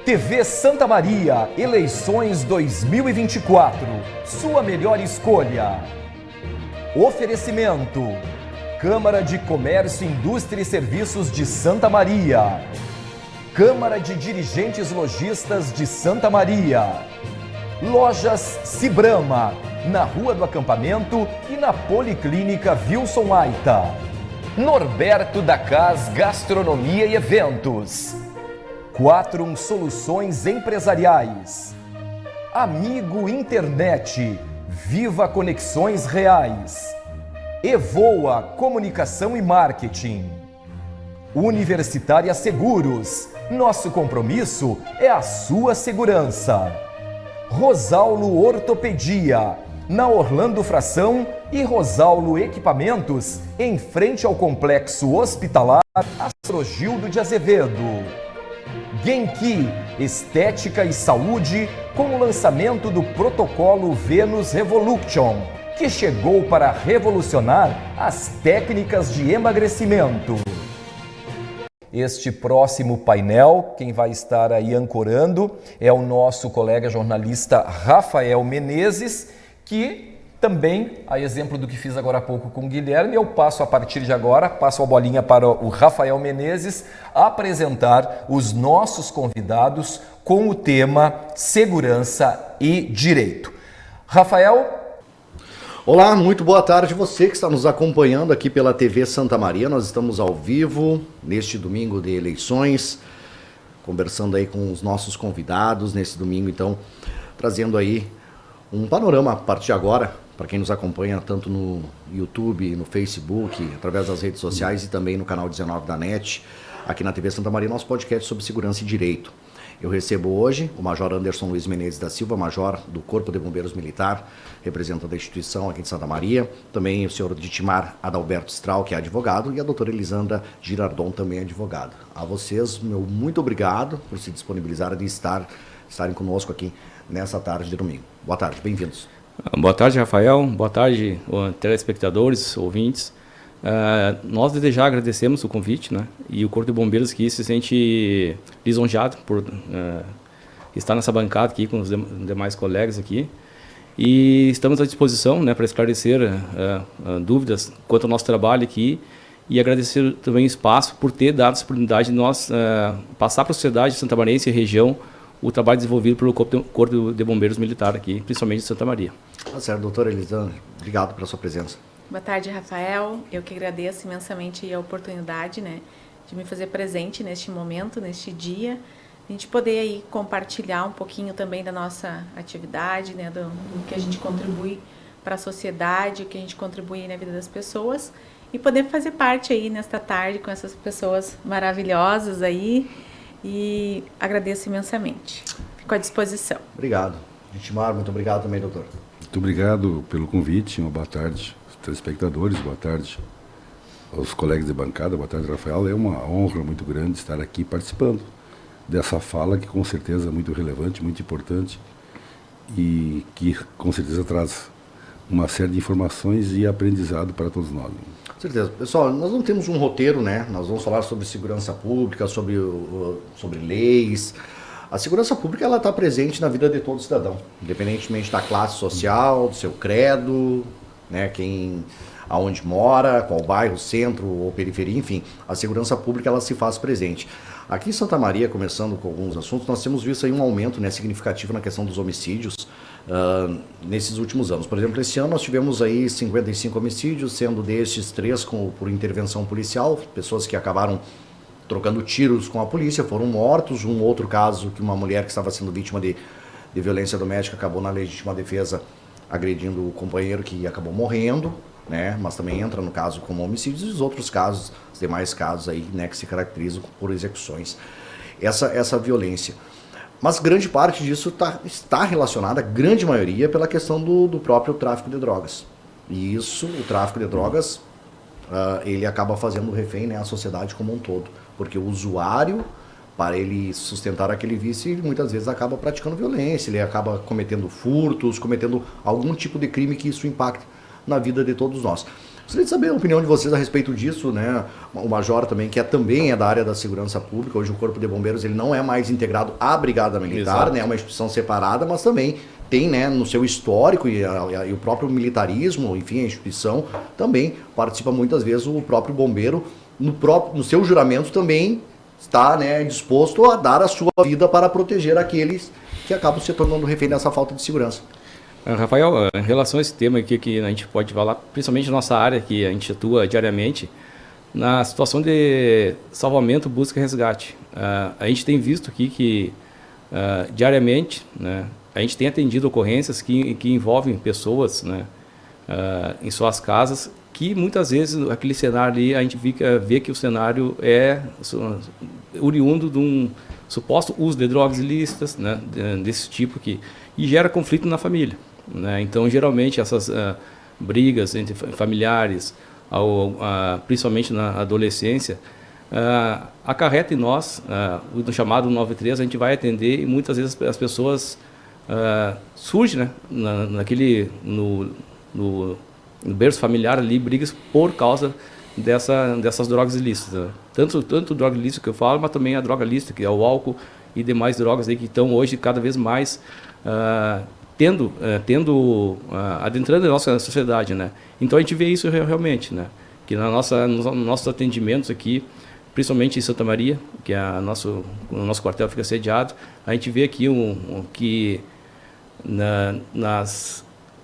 TV Santa Maria, eleições 2024. Sua melhor escolha. Oferecimento: Câmara de Comércio, Indústria e Serviços de Santa Maria. Câmara de Dirigentes Lojistas de Santa Maria. Lojas Cibrama, na Rua do Acampamento e na Policlínica Wilson Aita. Norberto da Cas Gastronomia e Eventos. Quatrum Soluções Empresariais. Amigo Internet, Viva Conexões Reais. Evoa Comunicação e Marketing. Universitária Seguros, nosso compromisso é a sua segurança. Rosallo Ortopedia, na Orlando Fração e Rosallo Equipamentos, em frente ao Complexo Hospitalar Astrogildo de Azevedo. Genki, Estética e Saúde, com o lançamento do protocolo Venus Revolution, que chegou para revolucionar as técnicas de emagrecimento. Este próximo painel, quem vai estar aí ancorando é o nosso colega jornalista Rafael Menezes, que também, a exemplo do que fiz agora há pouco com o Guilherme, eu passo a partir de agora, passo a bolinha para o Rafael Menezes apresentar os nossos convidados com o tema Segurança e Direito. Rafael? Olá, muito boa tarde você que está nos acompanhando aqui pela TV Santa Maria. Nós estamos ao vivo neste domingo de eleições, conversando aí com os nossos convidados nesse domingo, então, trazendo aí um panorama a partir de agora, para quem nos acompanha tanto no YouTube, no Facebook, através das redes sociais e também no canal 19 da NET, aqui na TV Santa Maria, nosso podcast sobre segurança e direito. Eu recebo hoje o Major Anderson Luiz Menezes da Silva, Major do Corpo de Bombeiros Militar, representante da instituição aqui de Santa Maria, também o senhor Ditimar Adalberto Strau, que é advogado, e a doutora Elisandra Girardon, também advogada. A vocês, meu muito obrigado por se disponibilizarem de estarem conosco aqui nessa tarde de domingo. Boa tarde, bem-vindos. Boa tarde, Rafael. Boa tarde, telespectadores, ouvintes. Nós desde já agradecemos o convite, né? E o Corpo de Bombeiros que se sente lisonjeado por estar nessa bancada aqui com os demais colegas aqui. E estamos à disposição, né, para esclarecer dúvidas quanto ao nosso trabalho aqui e agradecer também o espaço por ter dado essa oportunidade de nós passar para a sociedade santamariense e região o trabalho desenvolvido pelo Corpo de Bombeiros Militar aqui, principalmente de Santa Maria. Tá certo, doutora Elisandra, obrigado pela sua presença. Boa tarde, Rafael. Eu que agradeço imensamente a oportunidade, né, de me fazer presente neste momento, neste dia, a gente poder aí compartilhar um pouquinho também da nossa atividade, né, do que a gente contribui para a sociedade, o que a gente contribui na vida das pessoas e poder fazer parte aí nesta tarde com essas pessoas maravilhosas aí. E agradeço imensamente. Fico à disposição. Obrigado. Ditimar, muito obrigado também, doutor. Muito obrigado pelo convite. Uma boa tarde aos telespectadores, boa tarde aos colegas de bancada, boa tarde, Rafael. É uma honra muito grande estar aqui participando dessa fala que com certeza é muito relevante, muito importante e que com certeza traz uma série de informações e aprendizado para todos nós. Com certeza. Pessoal, nós não temos um roteiro, né? Nós vamos falar sobre segurança pública, sobre leis. A segurança pública ela está presente na vida de todo cidadão, independentemente da classe social, do seu credo, né? Aonde mora, qual bairro, centro ou periferia, enfim. A segurança pública ela se faz presente. Aqui em Santa Maria, começando com alguns assuntos, nós temos visto aí um aumento, né, significativo na questão dos homicídios nesses últimos anos. Por exemplo, esse ano nós tivemos aí 55 homicídios, sendo destes 3 por intervenção policial, pessoas que acabaram trocando tiros com a polícia, foram mortos. Um outro caso que uma mulher que estava sendo vítima de violência doméstica acabou na legítima defesa agredindo o companheiro que acabou morrendo, né? Mas também entra no caso como homicídios e os outros casos, os demais casos aí, né, que se caracterizam por execuções. Essa violência. Mas grande parte disso está relacionada, a grande maioria, pela questão do próprio tráfico de drogas. E isso, o tráfico de drogas, ele acaba fazendo refém, né, a sociedade como um todo. Porque o usuário, para ele sustentar aquele vício, ele muitas vezes acaba praticando violência, ele acaba cometendo furtos, cometendo algum tipo de crime que isso impacta na vida de todos nós. Gostaria de saber a opinião de vocês a respeito disso, né? O Major também, que também é da área da segurança pública. Hoje o Corpo de Bombeiros ele não é mais integrado à Brigada Militar, né? É uma instituição separada, mas também tem, né, no seu histórico e o próprio militarismo, enfim, a instituição também participa muitas vezes o próprio bombeiro no seu juramento também está, né, disposto a dar a sua vida para proteger aqueles que acabam se tornando refém dessa falta de segurança. Rafael, em relação a esse tema aqui que a gente pode falar, principalmente na nossa área que a gente atua diariamente, na situação de salvamento, busca e resgate. A gente tem visto aqui que diariamente, né, a gente tem atendido ocorrências que envolvem pessoas, né, em suas casas, que muitas vezes aquele cenário ali, a gente vê que o cenário é oriundo de um suposto uso de drogas ilícitas, né, desse tipo aqui, e gera conflito na família. Né? Então, geralmente, essas brigas entre familiares, principalmente na adolescência, acarreta em nós, o chamado 93, a gente vai atender e muitas vezes as pessoas surgem, né, no berço familiar ali, brigas por causa dessas drogas ilícitas. Né? Tanto droga ilícita que eu falo, mas também a droga lícita, que é o álcool e demais drogas aí que estão hoje cada vez mais adentrando a nossa sociedade, né? Então a gente vê isso realmente, né? Que nos nossos atendimentos aqui, principalmente em Santa Maria, que o nosso quartel fica sediado, a gente vê aqui o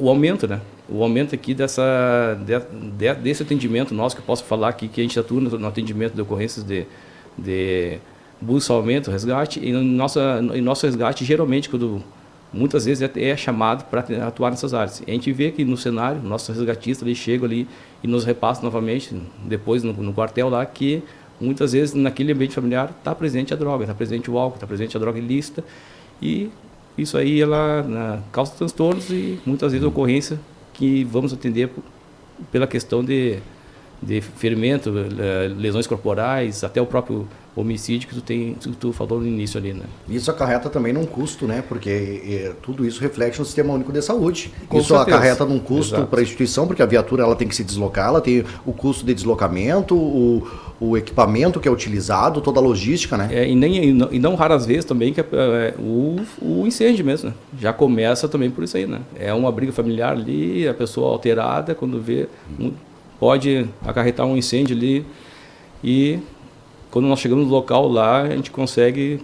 aumento, né? O aumento aqui desse atendimento nosso, que eu posso falar aqui, que a gente atua no atendimento de ocorrências de busca, salvamento, resgate, e nosso resgate, geralmente, muitas vezes é chamado para atuar nessas áreas. A gente vê que no cenário, nossos resgatistas ali chegam ali e nos repassam novamente, depois no quartel lá, que muitas vezes naquele ambiente familiar está presente a droga, está presente o álcool, está presente a droga ilícita, e isso aí ela causa transtornos e muitas vezes ocorrência que vamos atender pela questão de ferimento, lesões corporais, até o próprio homicídio que tu falou no início ali, né? Isso acarreta também num custo, né? Porque tudo isso reflete no Sistema Único de Saúde. Com isso certeza. Acarreta num custo para a instituição, porque a viatura ela tem que se deslocar, ela tem o custo de deslocamento, o equipamento que é utilizado, toda a logística, né? E não raras vezes também que o incêndio mesmo, né? Já começa também por isso aí, né? É uma briga familiar ali, a pessoa alterada, quando vê, pode acarretar um incêndio ali e quando nós chegamos no local lá, a gente consegue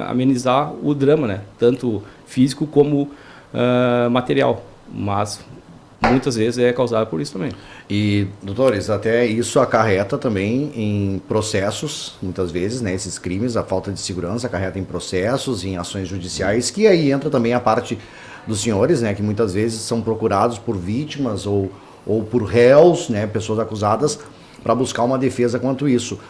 amenizar o drama, né? Tanto físico como material, mas muitas vezes é causado por isso também. E, doutores, até isso acarreta também em processos, muitas vezes, né? Esses crimes, a falta de segurança acarreta em processos, em ações judiciais, que aí entra também a parte dos senhores, né? Que muitas vezes são procurados por vítimas ou por réus, né? Pessoas acusadas, para buscar uma defesa quanto isso.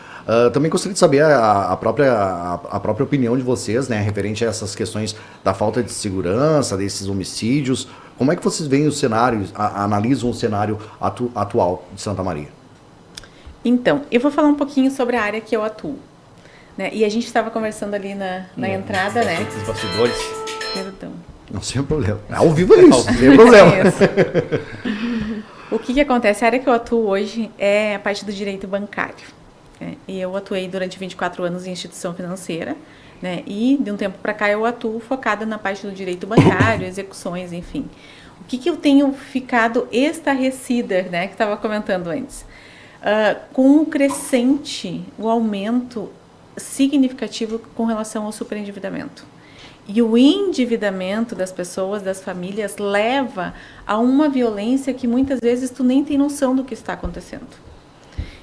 Também gostaria de saber a própria opinião de vocês, né, referente a essas questões da falta de segurança, desses homicídios. Como é que vocês veem o cenário, analisam o cenário atual de Santa Maria? Então, eu vou falar um pouquinho sobre a área que eu atuo. Né? E a gente estava conversando ali na entrada, né? Os bastidores. Perdão. Não, sem problema. Ao vivo é isso, sem problema. O que acontece? A área que eu atuo hoje é a parte do direito bancário. E eu atuei durante 24 anos em instituição financeira, né? E de um tempo para cá eu atuo focada na parte do direito bancário, execuções, enfim. O que eu tenho ficado estarrecida, né? Que estava comentando antes. Com o crescente, o aumento significativo com relação ao superendividamento. E o endividamento das pessoas, das famílias, leva a uma violência que muitas vezes tu nem tem noção do que está acontecendo.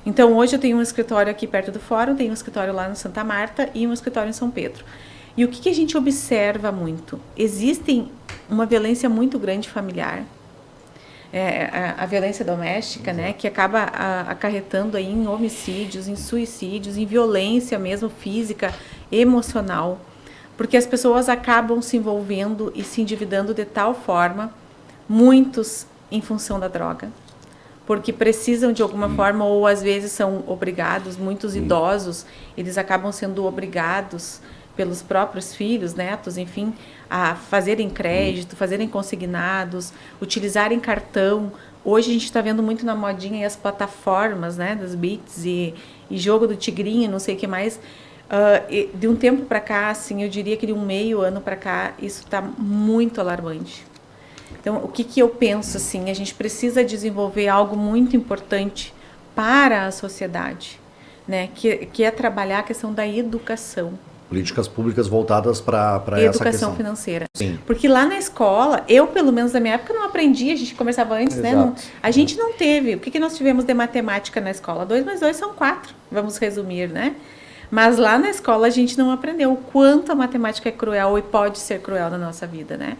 Então, hoje eu tenho um escritório aqui perto do fórum, tenho um escritório lá no Santa Marta e um escritório em São Pedro. E o que a gente observa muito? Existe uma violência muito grande familiar, a violência doméstica, né, que acaba acarretando aí em homicídios, em suicídios, em violência mesmo física, emocional, porque as pessoas acabam se envolvendo e se endividando de tal forma, muitos em função da droga, porque precisam de alguma forma, ou às vezes são obrigados, muitos idosos, eles acabam sendo obrigados pelos próprios filhos, netos, enfim, a fazerem crédito, fazerem consignados, utilizarem cartão. Hoje a gente está vendo muito na modinha as plataformas, né, das Bits e jogo do tigrinho, não sei o que mais. De um tempo para cá, assim, eu diria que de um meio ano para cá, isso está muito alarmante. Então, o que eu penso, assim, a gente precisa desenvolver algo muito importante para a sociedade, né, que é trabalhar a questão da educação. Políticas públicas voltadas para essa questão. Educação financeira. Sim. Porque lá na escola, eu, pelo menos na minha época, não aprendi, a gente conversava antes, né? Não, a gente não teve. O que nós tivemos de matemática na escola? 2 mais 2 são 4, vamos resumir, né? Mas lá na escola a gente não aprendeu o quanto a matemática é cruel e pode ser cruel na nossa vida, né?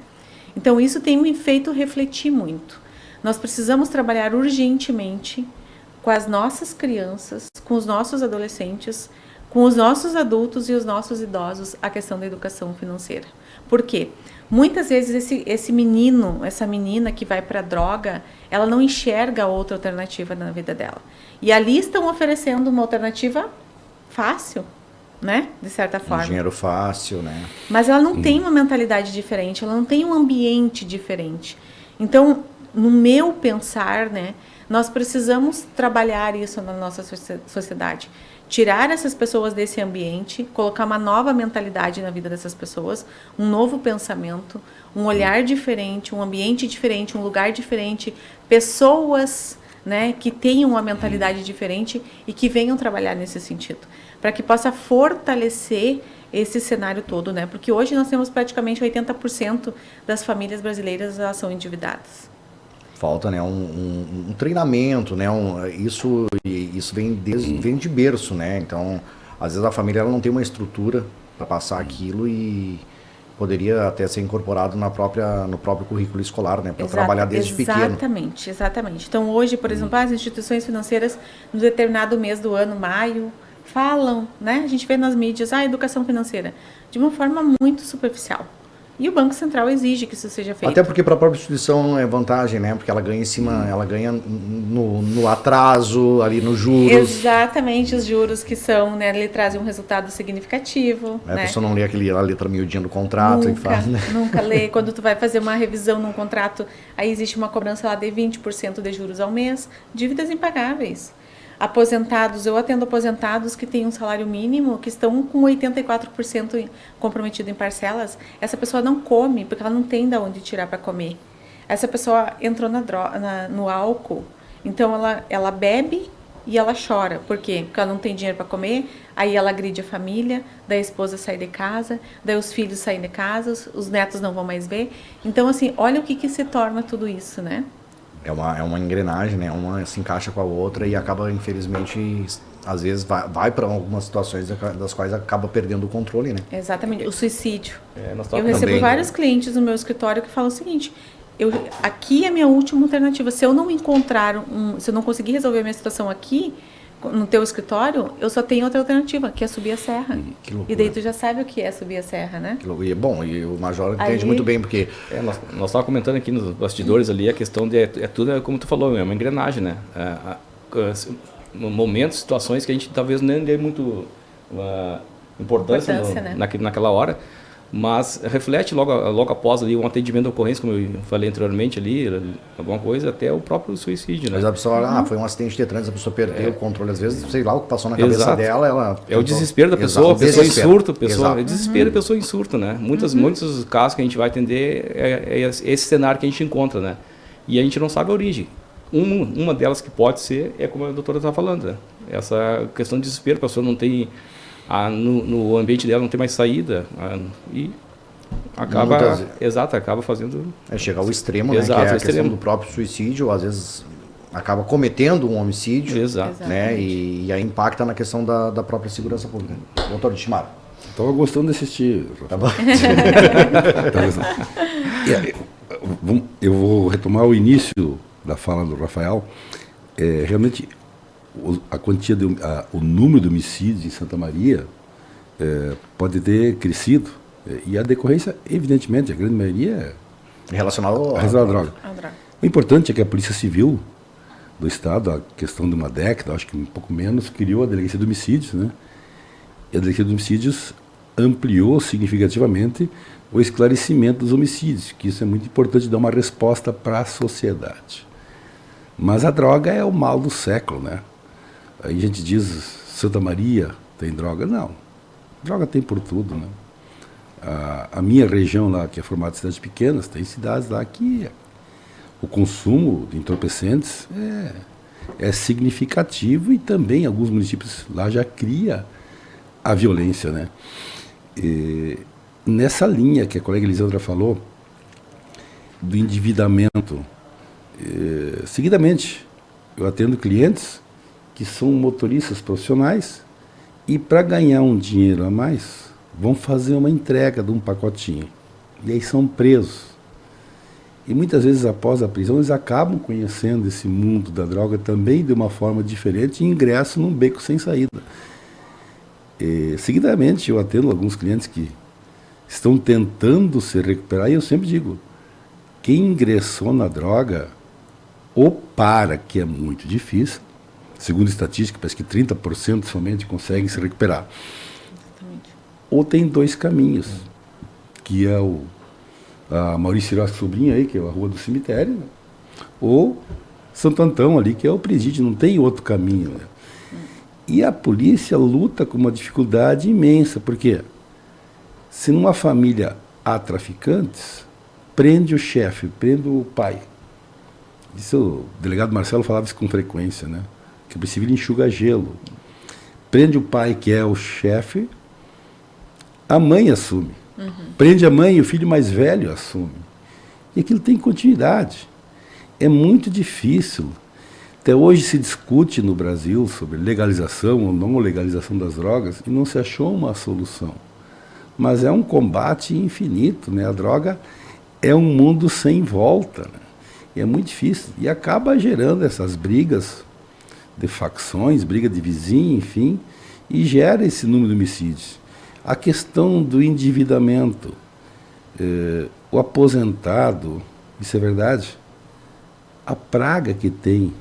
Então isso tem me feito refletir muito. Nós precisamos trabalhar urgentemente com as nossas crianças, com os nossos adolescentes, com os nossos adultos e os nossos idosos, a questão da educação financeira. Por quê? Muitas vezes esse menino, essa menina que vai para a droga, ela não enxerga outra alternativa na vida dela. E ali estão oferecendo uma alternativa fácil, né? De certa forma. Dinheiro fácil, né? Mas ela não tem uma mentalidade diferente, ela não tem um ambiente diferente. Então, no meu pensar, né, nós precisamos trabalhar isso na nossa sociedade. Tirar essas pessoas desse ambiente, colocar uma nova mentalidade na vida dessas pessoas, um novo pensamento, um olhar diferente, um ambiente diferente, um lugar diferente, pessoas, né, que tenham uma mentalidade diferente e que venham trabalhar nesse sentido, para que possa fortalecer esse cenário todo, né? Porque hoje nós temos praticamente 80% das famílias brasileiras, elas são endividadas. Falta, né, um treinamento, né, isso vem de berço, né, então às vezes a família ela não tem uma estrutura para passar aquilo e poderia até ser incorporado no próprio currículo escolar, né, para trabalhar desde pequeno. Exatamente. Então hoje, por exemplo, as instituições financeiras no determinado mês do ano, maio, falam, né, a gente vê nas mídias, educação financeira, de uma forma muito superficial. E o Banco Central exige que isso seja feito. Até porque para a própria instituição é vantagem, né? Porque ela ganha em cima, ela ganha no atraso, ali nos juros. Exatamente, os juros que são, né? Ele trazem um resultado significativo. A né? pessoa não lê a letra miudinha do contrato Nunca, e faz, né? Nunca lê. Quando tu vai fazer uma revisão num contrato, aí existe uma cobrança lá de 20% de juros ao mês, dívidas impagáveis. Aposentados, eu atendo aposentados que têm um salário mínimo, que estão com 84% comprometido em parcelas. Essa pessoa não come, porque ela não tem de onde tirar para comer. Essa pessoa entrou no álcool, então ela bebe e ela chora. Por quê? Porque ela não tem dinheiro para comer, aí ela agride a família, daí a esposa sai de casa, daí os filhos saem de casa, os netos não vão mais ver. Então, assim, olha o que se torna tudo isso, né? É uma engrenagem, né? Uma se encaixa com a outra e acaba, infelizmente, às vezes vai para algumas situações das quais acaba perdendo o controle, né? Exatamente. O suicídio. Eu também, recebo vários clientes no meu escritório que falam o seguinte: aqui é a minha última alternativa. Se eu não encontrar se eu não conseguir resolver a minha situação aqui, no teu escritório, eu só tenho outra alternativa, que é subir a serra. Que loucura. E daí tu já sabe o que é subir a serra, né? E bom, e o Major entende muito bem, porque... Nós estávamos comentando aqui nos bastidores ali a questão de... tudo, como tu falou, é uma engrenagem, né? Momentos, situações que a gente talvez nem dê muito importância né? naquela hora, mas reflete logo após ali um atendimento de ocorrência, como eu falei anteriormente ali, alguma coisa, até o próprio suicídio, né? Mas a pessoa, foi um acidente de trânsito, a pessoa perdeu o controle, às vezes, sei lá o que passou na cabeça dela, ela... É o desespero da pessoa, a pessoa em surto, desespero, a pessoa em surto, né? Muitos casos que a gente vai atender é esse cenário que a gente encontra, né? E a gente não sabe a origem. Uma delas que pode ser, é como a doutora está falando, né? Essa questão de desespero, a pessoa não tem... no ambiente dela não tem mais saída e acaba fazendo... Chega ao extremo, né? Que é a questão do próprio suicídio, às vezes acaba cometendo um homicídio, né? E aí impacta na questão da própria segurança pública. Doutor Timar. Estava gostando de assistir. Tá bom. Eu vou retomar o início da fala do Rafael. Realmente... a quantia o número de homicídios em Santa Maria pode ter crescido e a decorrência, evidentemente, a grande maioria é relacionado à droga. O importante é que a Polícia Civil do Estado, a questão de uma década, acho que um pouco menos, criou a Delegacia de Homicídios, né? E a Delegacia de Homicídios ampliou significativamente o esclarecimento dos homicídios, que isso é muito importante, dar uma resposta para a sociedade. Mas a droga é o mal do século, né? Aí a gente diz, Santa Maria tem droga? Não, droga tem por tudo, né? A minha região lá, que é formada de cidades pequenas, tem cidades lá que o consumo de entorpecentes é significativo, e também alguns municípios lá já cria a violência, né? Nessa linha que a colega Elisandra falou, do endividamento, seguidamente eu atendo clientes que são motoristas profissionais e, para ganhar um dinheiro a mais, vão fazer uma entrega de um pacotinho. E aí são presos. E muitas vezes, após a prisão, eles acabam conhecendo esse mundo da droga também de uma forma diferente e ingressam num beco sem saída. Seguidamente, eu atendo alguns clientes que estão tentando se recuperar, e eu sempre digo, quem ingressou na droga, ou para, que é muito difícil, segundo estatística, parece que 30% somente conseguem se recuperar. Exatamente. Ou tem dois caminhos, que é a Maurício Hiroshi Sobrinho aí, que é a Rua do Cemitério, né? Ou Santo Antão ali, que é o presídio, não tem outro caminho, né? E a polícia luta com uma dificuldade imensa, porque se numa família há traficantes, prende o chefe, prende o pai. Isso o delegado Marcelo falava isso com frequência, né? Que a princípio ele enxuga gelo. Prende o pai, que é o chefe, a mãe assume. Prende a mãe e o filho mais velho assume. E aquilo tem continuidade. É muito difícil. Até hoje se discute no Brasil sobre legalização ou não legalização das drogas e não se achou uma solução. Mas é um combate infinito, né? A droga é um mundo sem volta, né? E é muito difícil. E acaba gerando essas brigas de facções, briga de vizinho, enfim, e gera esse número de homicídios. A questão do endividamento, o aposentado, isso é verdade, a praga que tem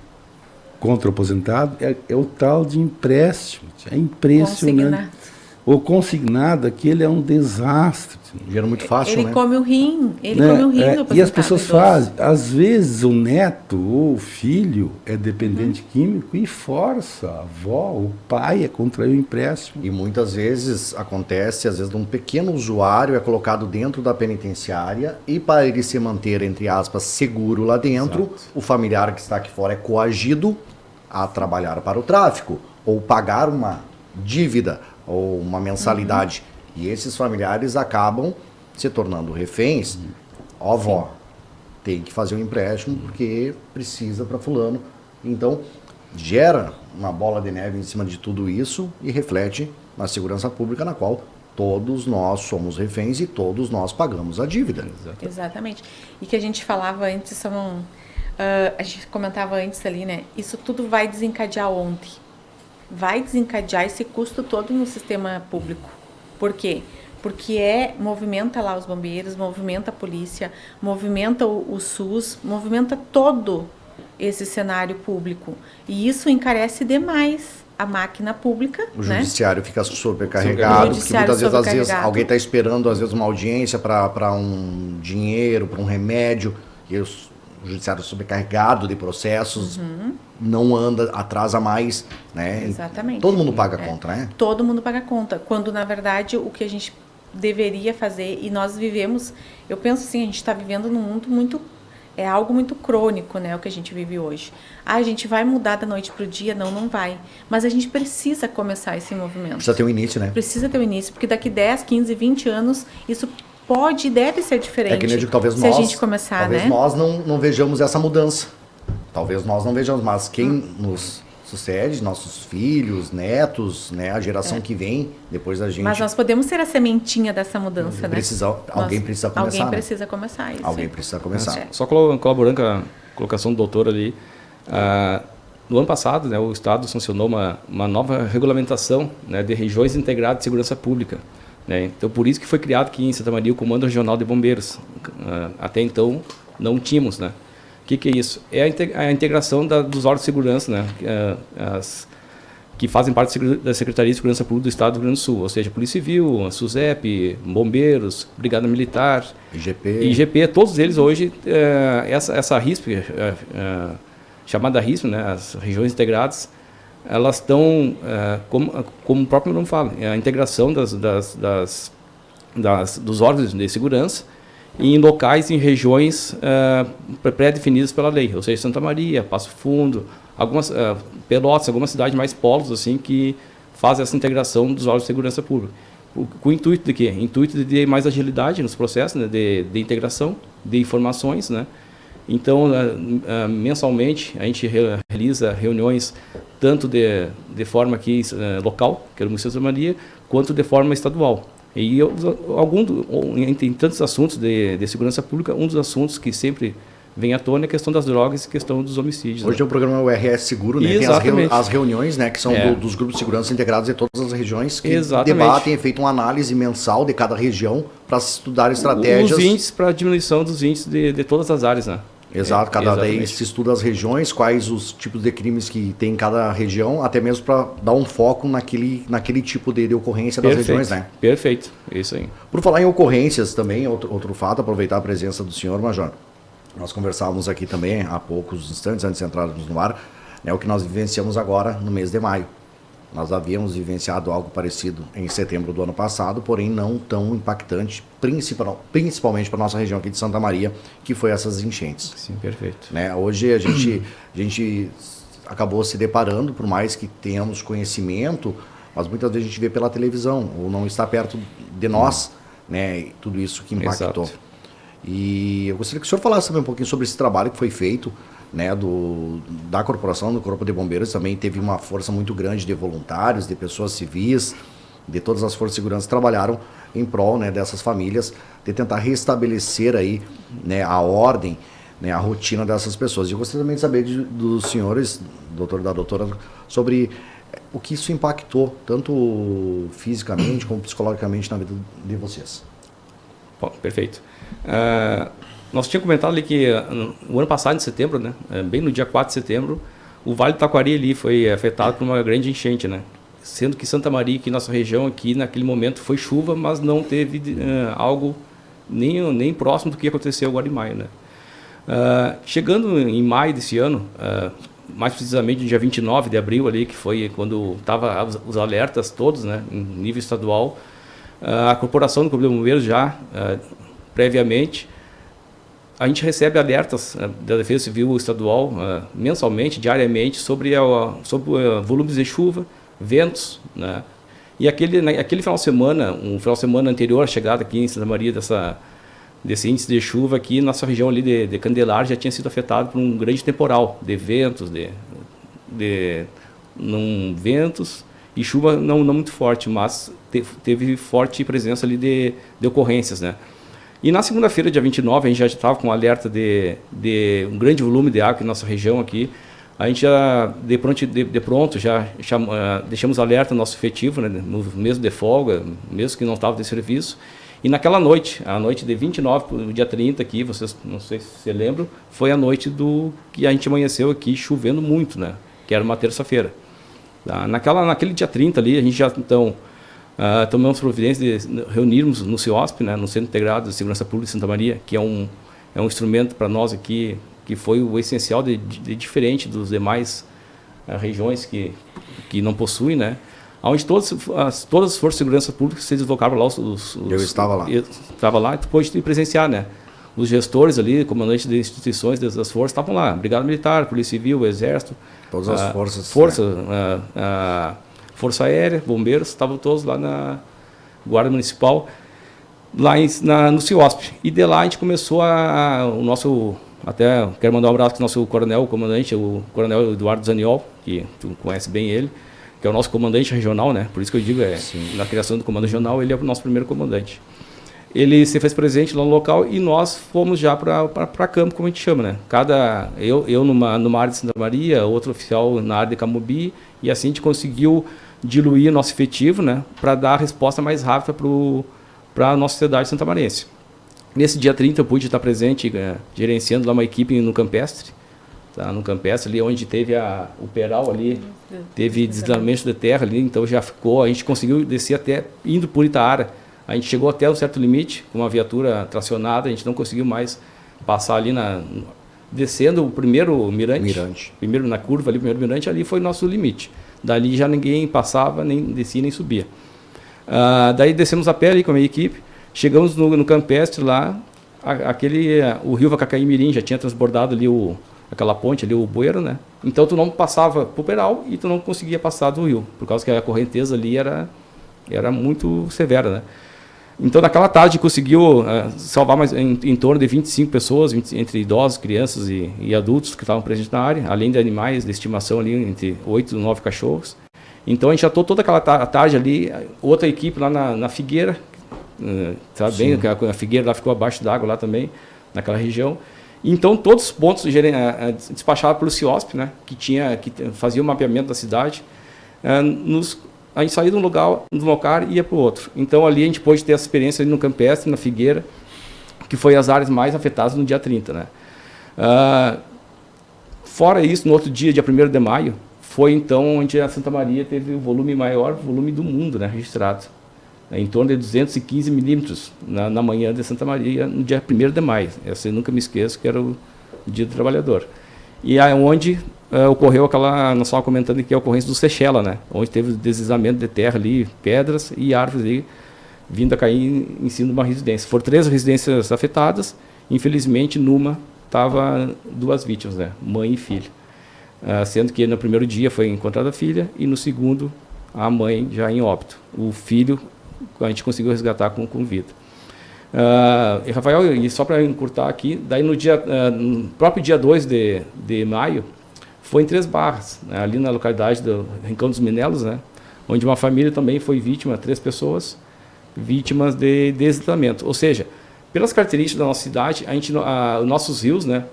contra o aposentado é o tal de empréstimo. É impressionante. Consignado. O consignado, aquele é um desastre. Gera muito fácil, Ele né? come o rim, do E as aposentado pessoas idoso. fazem, às vezes o neto ou o filho é dependente químico e força a avó, o pai a contrair o empréstimo. E muitas vezes acontece, às vezes, um pequeno usuário é colocado dentro da penitenciária e, para ele se manter, entre aspas, seguro lá dentro, Exato. o familiar que está aqui fora é coagido a trabalhar para o tráfico ou pagar uma dívida ou uma mensalidade. E esses familiares acabam se tornando reféns. Ó, avó, tem que fazer um empréstimo porque precisa para fulano. Então, gera uma bola de neve em cima de tudo isso e reflete na segurança pública, na qual todos nós somos reféns e todos nós pagamos a dívida. Exatamente. E que a gente falava antes, a gente comentava antes ali, né? Isso tudo vai desencadear ontem. Vai desencadear esse custo todo no sistema público. Por quê? Porque movimenta lá os bombeiros, movimenta a polícia, movimenta o SUS, movimenta todo esse cenário público. E isso encarece demais a máquina pública, O né? judiciário fica sobrecarregado, porque muitas vezes, sobrecarregado. alguém está esperando, às vezes, uma audiência para um dinheiro, para um remédio, e o judiciário sobrecarregado de processos, não anda, atrasa mais, né? Exatamente. Todo mundo paga a conta, né? Todo mundo paga conta, quando na verdade o que a gente deveria fazer, e nós vivemos, eu penso assim, a gente está vivendo num mundo muito, algo muito crônico, né, o que a gente vive hoje. A gente vai mudar da noite para o dia? Não vai. Mas a gente precisa começar esse movimento. Precisa ter um início, né? Precisa ter um início, porque daqui 10, 15, 20 anos, isso pode e deve ser diferente. É que nem eu digo, talvez se nós, a gente começar, talvez né? nós não vejamos essa mudança. Talvez nós não vejamos, mas quem nos sucede, nossos filhos, netos, né, a geração que vem depois da gente. Mas nós podemos ser a sementinha dessa mudança, né? Alguém precisa começar. Alguém né? precisa começar isso. Alguém precisa começar. Só colaborando com a colocação do doutor ali, no ano passado, né, o Estado sancionou uma nova regulamentação, né, de regiões integradas de segurança pública. Né? Então, por isso que foi criado aqui em Santa Maria o Comando Regional de Bombeiros. Até então, não tínhamos, né? O que é isso? É a integração dos órgãos de segurança, né? que fazem parte da Secretaria de Segurança Pública do Estado do Rio Grande do Sul, ou seja, Polícia Civil, a SUSEP, Bombeiros, Brigada Militar, IGP, todos eles hoje, essa RISP, chamada RISP, né, as regiões integradas, elas estão, como o próprio nome fala, a integração dos órgãos de segurança em locais, em regiões pré-definidas pela lei, ou seja, Santa Maria, Passo Fundo, algumas Pelotas, algumas cidades mais polos assim que fazem essa integração dos órgãos de segurança pública. Com o intuito de quê? Intuito de mais agilidade nos processos, né, de integração de informações, né? Então, mensalmente, a gente realiza reuniões tanto de forma aqui local, que é o município de Santa Maria, quanto de forma estadual. E em tantos assuntos de segurança pública, um dos assuntos que sempre vem à tona é a questão das drogas e a questão dos homicídios. Hoje, né? O programa RS Seguro, né? Tem as reuniões, né, que são dos grupos de segurança integrados de todas as regiões que debatem e feito uma análise mensal de cada região para estudar estratégias. Os índices para diminuição dos índices de todas as áreas, né? Exato, cada vez se estuda as regiões, quais os tipos de crimes que tem em cada região, até mesmo para dar um foco naquele tipo de ocorrência das regiões, né? Perfeito, isso aí. Por falar em ocorrências também, outro fato, aproveitar a presença do senhor, Major. Nós conversávamos aqui também há poucos instantes, antes de entrarmos no ar, né, o que nós vivenciamos agora no mês de maio. Nós havíamos vivenciado algo parecido em setembro do ano passado, porém não tão impactante, principalmente para a nossa região aqui de Santa Maria, que foi essas enchentes. Sim, perfeito. Né? Hoje a gente acabou se deparando, por mais que tenhamos conhecimento, mas muitas vezes a gente vê pela televisão, ou não está perto de nós, né, tudo isso que impactou. Exato. E eu gostaria que o senhor falasse também um pouquinho sobre esse trabalho que foi feito, né, da corporação, do Corpo de Bombeiros. Também teve uma força muito grande de voluntários, de pessoas civis, de todas as forças de segurança que trabalharam em prol, né, dessas famílias, de tentar restabelecer aí, né, a ordem, né, a rotina dessas pessoas. E eu gostaria também de saber dos senhores, doutor e da doutora, sobre o que isso impactou, tanto fisicamente como psicologicamente na vida de vocês. Bom, perfeito. Nós tínhamos comentado ali que o ano passado, em setembro, né, bem no dia 4 de setembro, o Vale do Taquari ali foi afetado por uma grande enchente, né? Sendo que Santa Maria, que nossa região aqui, naquele momento foi chuva, mas não teve algo nem próximo do que aconteceu agora em maio, né? Chegando em maio desse ano, mais precisamente no dia 29 de abril ali, que foi quando estavam os alertas todos, né, em nível estadual, a Corporação do Corpo de Bombeiros já, previamente, a gente recebe alertas da Defesa Civil Estadual mensalmente, diariamente, sobre volumes de chuva, ventos, né? E aquele final de semana, um final de semana anterior à chegada aqui em Santa Maria desse índice de chuva aqui, nossa região ali de Candelária já tinha sido afetada por um grande temporal de ventos, ventos e chuva não muito forte, mas teve forte presença ali de ocorrências, né? E na segunda-feira, dia 29, a gente já estava com um alerta de um grande volume de água aqui na nossa região aqui. A gente já, de pronto, já deixamos alerta no nosso efetivo, né, no mesmo de folga, mesmo que não estava de serviço. E naquela noite, a noite de 29 para o dia 30 aqui, vocês, não sei se você lembram, foi a noite que a gente amanheceu aqui chovendo muito, né, que era uma terça-feira. Naquele dia 30 ali, a gente já, então, tomamos providência de reunirmos no CIOSP, né, no Centro Integrado de Segurança Pública de Santa Maria, que é um instrumento para nós aqui, que foi o essencial de diferente dos demais regiões que não possuem, né, onde todas as forças de segurança pública se deslocaram lá. Eu estava lá. Estava lá e depois de presenciar, né, os gestores ali, comandantes de instituições das forças estavam lá, Brigada Militar, Polícia Civil, Exército, todas as forças, Força Aérea, Bombeiros, estavam todos lá na Guarda Municipal, lá no CIOSP. E de lá a gente começou o nosso, até quero mandar um abraço para o nosso coronel, o comandante, o coronel Eduardo Zaniol, que tu conhece bem ele, que é o nosso comandante regional, né? Por isso que eu digo, na criação do comando regional, ele é o nosso primeiro comandante. Ele se fez presente lá no local e nós fomos já para campo, como a gente chama, né? Eu numa área de Santa Maria, outro oficial na área de Camobi, e assim a gente conseguiu diluir nosso efetivo, né, para dar a resposta mais rápida para a nossa sociedade santamarense. Nesse dia 30 eu pude estar presente, gerenciando lá uma equipe no Campestre, tá? No campestre ali, onde teve o peral ali, teve deslizamento de terra ali, então já ficou, a gente conseguiu descer até, indo por Itaara, a gente chegou até um certo limite, com uma viatura tracionada, a gente não conseguiu mais passar ali descendo o primeiro mirante, primeiro na curva ali, o primeiro mirante, ali foi o nosso limite. Dali já ninguém passava, nem descia, nem subia. Daí descemos a pé ali com a minha equipe, chegamos no campestre lá, o rio Vacacaí-Mirim já tinha transbordado ali aquela ponte ali, o bueiro, né? Então tu não passava pro peral e tu não conseguia passar do rio, por causa que a correnteza ali era muito severa, né? Então naquela tarde conseguiu salvar mais em torno de 25 pessoas, entre idosos, crianças e adultos que estavam presentes na área, além de animais de estimação ali, entre 8 e 9 cachorros. Então a gente atou toda aquela tarde ali, outra equipe lá na Figueira, sabe bem, a Figueira lá ficou abaixo d'água lá também, naquela região. Então todos os pontos despachados pelo CIOSP, né, que fazia o mapeamento da cidade, a gente saía de um lugar e ia para o outro. Então ali a gente pôde ter essa experiência ali no campestre, na Figueira, que foi as áreas mais afetadas no dia 30. Né? Fora isso, no outro dia 1º de maio, foi então onde a Santa Maria teve o maior volume do mundo, né, registrado. Em torno de 215 milímetros na manhã de Santa Maria, no dia 1º de maio. Essa eu nunca me esqueço, que era o Dia do Trabalhador. E aí onde ocorreu aquela, nós estávamos comentando aqui, a ocorrência do Seychelles, né? Onde teve deslizamento de terra ali, pedras e árvores ali, vindo a cair em cima de uma residência. Foram 3 residências afetadas, infelizmente numa estava 2 vítimas, né? Mãe e filho. Sendo que no primeiro dia foi encontrada a filha e no segundo a mãe já em óbito. O filho a gente conseguiu resgatar com vida. E Rafael, e só para encurtar aqui, daí no próprio dia 2 de maio, foi em 3 Barras, né, ali na localidade do Rincão dos Minelos, né, onde uma família também foi vítima, 3 pessoas, vítimas de deslizamento. Ou seja, pelas características da nossa cidade, os nossos rios, né,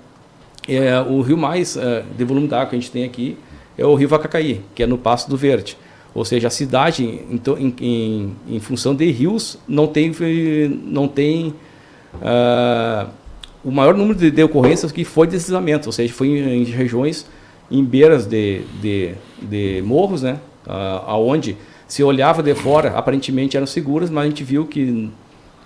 o rio mais de volume d'água que a gente tem aqui é o rio Vacacaí, que é no Passo do Verde. Ou seja, a cidade, então, em função de rios, não tem o maior número de ocorrências que foi deslizamento, ou seja, foi em regiões, em beiras de morros, né, aonde se olhava de fora, aparentemente eram seguras, mas a gente viu que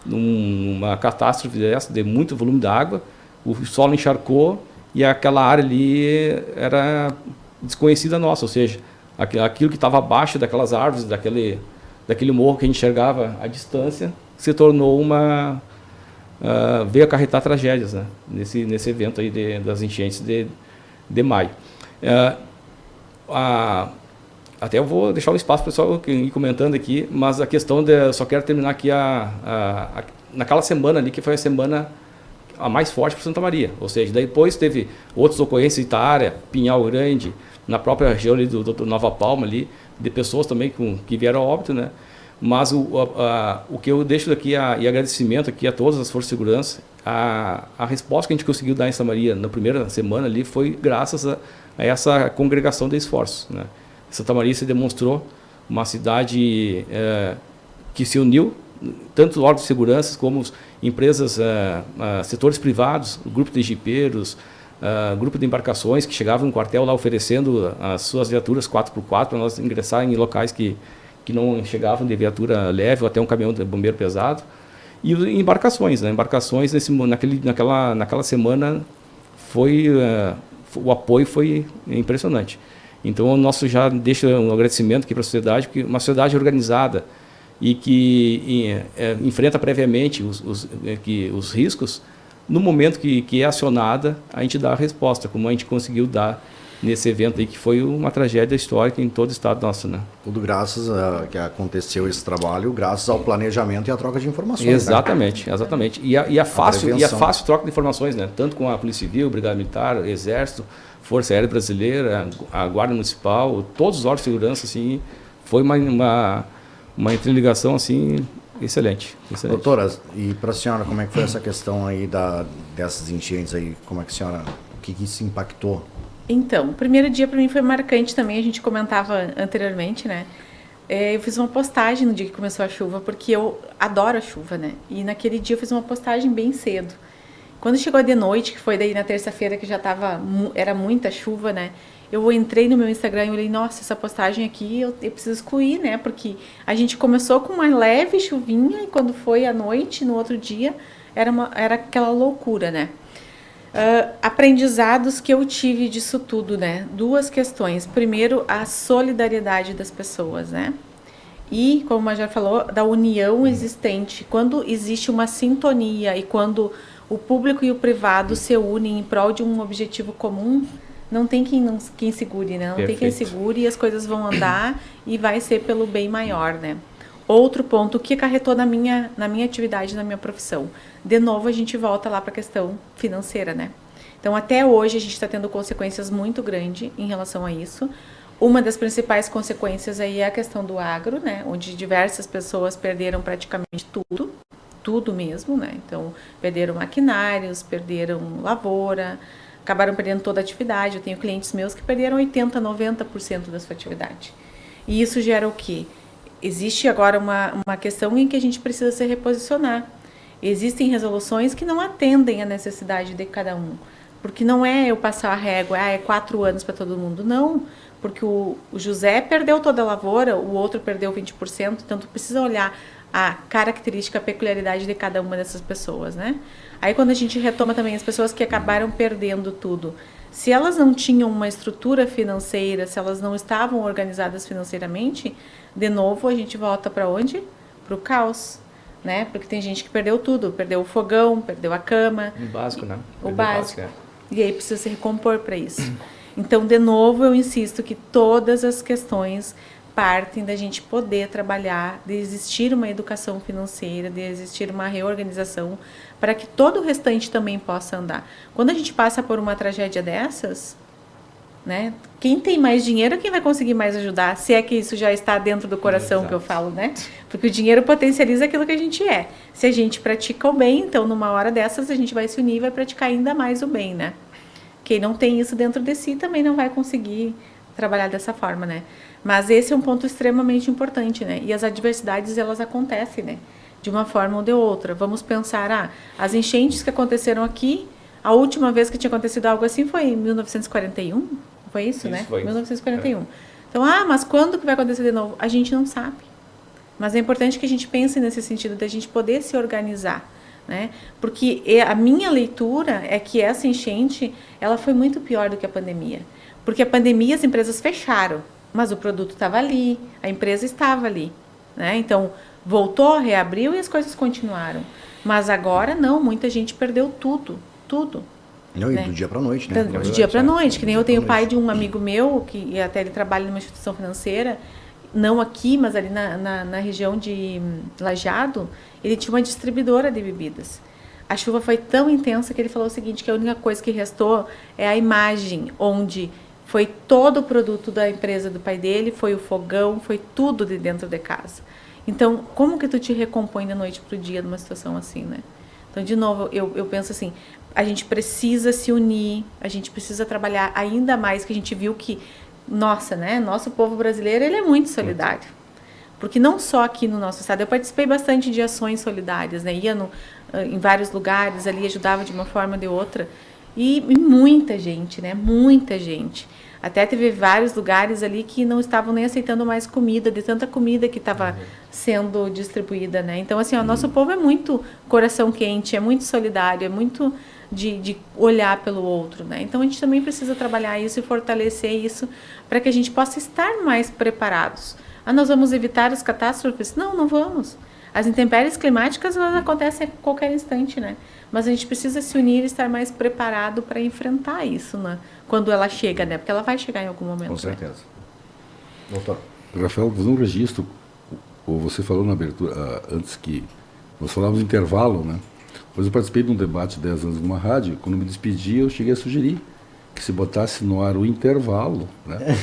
numa catástrofe dessa, de muito volume de água, o solo encharcou e aquela área ali era desconhecida nossa, ou seja, aquilo que estava abaixo daquelas árvores, daquele morro que a gente enxergava à distância, se tornou veio acarretar tragédias, né, nesse evento aí das enchentes de maio. Até eu vou deixar o espaço para o pessoal ir comentando aqui, mas a questão só quero terminar aqui naquela semana ali, que foi a semana a mais forte para Santa Maria, ou seja, depois teve outras ocorrências em Itaara, Pinhal Grande, na própria região ali do Nova Palma, ali, de pessoas também que vieram a óbito, né? Mas o que eu deixo daqui e agradecimento aqui a todas as forças de segurança, a resposta que a gente conseguiu dar em Santa Maria na primeira semana ali foi graças a essa congregação de esforços, né? Santa Maria se demonstrou uma cidade que se uniu, tanto órgãos de segurança como empresas, setores privados, o grupo de jipeiros, grupo de embarcações que chegavam no quartel lá oferecendo as suas viaturas 4x4 para nós ingressar em locais que não chegavam de viatura leve ou até um caminhão de bombeiro pesado. E embarcações, né? Embarcações naquela semana o apoio foi impressionante. Então o nosso já deixa um agradecimento aqui para a sociedade, porque uma sociedade organizada e que enfrenta previamente os riscos, no momento que é acionada, a gente dá a resposta, como a gente conseguiu dar nesse evento aí, que foi uma tragédia histórica em todo o estado nosso, né? Tudo graças a que aconteceu esse trabalho, graças ao planejamento e à troca de informações. Exatamente, né? Exatamente. E a fácil troca de informações, né? Tanto com a Polícia Civil, Brigada Militar, Exército, Força Aérea Brasileira, a Guarda Municipal, todos os órgãos de segurança, assim, foi uma interligação, assim, excelente. Doutora, e para a senhora, como é que foi essa questão aí dessas enchentes aí? Como é que a senhora, o que isso impactou? Então, o primeiro dia para mim foi marcante também, a gente comentava anteriormente, né? Eu fiz uma postagem no dia que começou a chuva, porque eu adoro a chuva, né? E naquele dia eu fiz uma postagem bem cedo. Quando chegou de noite, que foi daí na terça-feira que já era muita chuva, né? Eu entrei no meu Instagram e olhei, nossa, essa postagem aqui eu preciso excluir, né? Porque a gente começou com uma leve chuvinha e quando foi à noite, no outro dia, era aquela loucura, né? Aprendizados que eu tive disso tudo, né? 2 questões. Primeiro, a solidariedade das pessoas, né? E, como o Major falou, da união existente. Quando existe uma sintonia e quando o público e o privado se unem em prol de um objetivo comum, não tem quem segure, né? Não Perfeito. tem quem segure e as coisas vão andar e vai ser pelo bem maior, né? Outro ponto, o que acarretou na minha atividade, na minha profissão? De novo, a gente volta lá para a questão financeira, né? Então, até hoje, a gente está tendo consequências muito grandes em relação a isso. Uma das principais consequências aí é a questão do agro, né? Onde diversas pessoas perderam praticamente tudo mesmo, né? Então, perderam maquinários, perderam lavoura, acabaram perdendo toda a atividade. Eu tenho clientes meus que perderam 80%, 90% da sua atividade. E isso gera o quê? Existe agora uma questão em que a gente precisa se reposicionar. Existem resoluções que não atendem à necessidade de cada um. Porque não é eu passar a régua, é 4 anos para todo mundo. Não, porque o José perdeu toda a lavoura, o outro perdeu 20%, então tu precisa olhar a característica, a peculiaridade de cada uma dessas pessoas, né? Aí quando a gente retoma também as pessoas que acabaram perdendo tudo, se elas não tinham uma estrutura financeira, se elas não estavam organizadas financeiramente, de novo a gente volta para onde? Para o caos, né? Porque tem gente que perdeu tudo, perdeu o fogão, perdeu a cama. O básico, né? O básico. E aí precisa se recompor para isso. Então, de novo, eu insisto que todas as questões partem da gente poder trabalhar, de existir uma educação financeira, de existir uma reorganização, para que todo o restante também possa andar. Quando a gente passa por uma tragédia dessas, né, quem tem mais dinheiro é quem vai conseguir mais ajudar, se é que isso já está dentro do coração, que eu falo, né? Porque o dinheiro potencializa aquilo que a gente é. Se a gente pratica o bem, então numa hora dessas a gente vai se unir e vai praticar ainda mais o bem, né? Quem não tem isso dentro de si também não vai conseguir trabalhar dessa forma, né? Mas esse é um ponto extremamente importante, né? E as adversidades, elas acontecem, né? De uma forma ou de outra. Vamos pensar, as enchentes que aconteceram aqui, a última vez que tinha acontecido algo assim foi em 1941, foi isso, né? Foi. 1941. Então, mas quando que vai acontecer de novo? A gente não sabe. Mas é importante que a gente pense nesse sentido de a gente poder se organizar, né? Porque a minha leitura é que essa enchente, ela foi muito pior do que a pandemia. Porque a pandemia as empresas fecharam, mas o produto estava ali, a empresa estava ali, né? Então, voltou, reabriu e as coisas continuaram. Mas agora não, muita gente perdeu tudo. Não, e né? do dia para noite, né? Do dia para noite, que nem eu tenho o pai de um amigo meu, que até ele trabalha numa instituição financeira, não aqui, mas ali na região de Lajeado, ele tinha uma distribuidora de bebidas. A chuva foi tão intensa que ele falou o seguinte, que a única coisa que restou é a imagem, onde foi todo o produto da empresa do pai dele, foi o fogão, foi tudo de dentro de casa. Então, como que tu te recompõe da noite para o dia numa situação assim, né? Então, de novo, eu penso assim, a gente precisa se unir, a gente precisa trabalhar ainda mais, que a gente viu que, nosso povo brasileiro, ele é muito solidário. Porque não só aqui no nosso estado, eu participei bastante de ações solidárias, né? Ia em vários lugares ali, ajudava de uma forma ou de outra. E muita gente, né? Muita gente. Até teve vários lugares ali que não estavam nem aceitando mais comida, de tanta comida que estava sendo distribuída, né? Então, assim, o nosso povo é muito coração quente, é muito solidário, é muito de olhar pelo outro, né? Então, a gente também precisa trabalhar isso e fortalecer isso para que a gente possa estar mais preparados. Nós vamos evitar as catástrofes? Não vamos. As intempéries climáticas, elas acontecem a qualquer instante, né? Mas a gente precisa se unir e estar mais preparado para enfrentar isso, né? Quando ela chega, né? Porque ela vai chegar em algum momento. Com certeza. Né? Doutor. Rafael, fazer um registro, você falou na abertura, antes que nós falávamos intervalo, né? Pois eu participei de um debate 10 anos numa rádio, quando me despedi eu cheguei a sugerir que se botasse no ar o intervalo, né?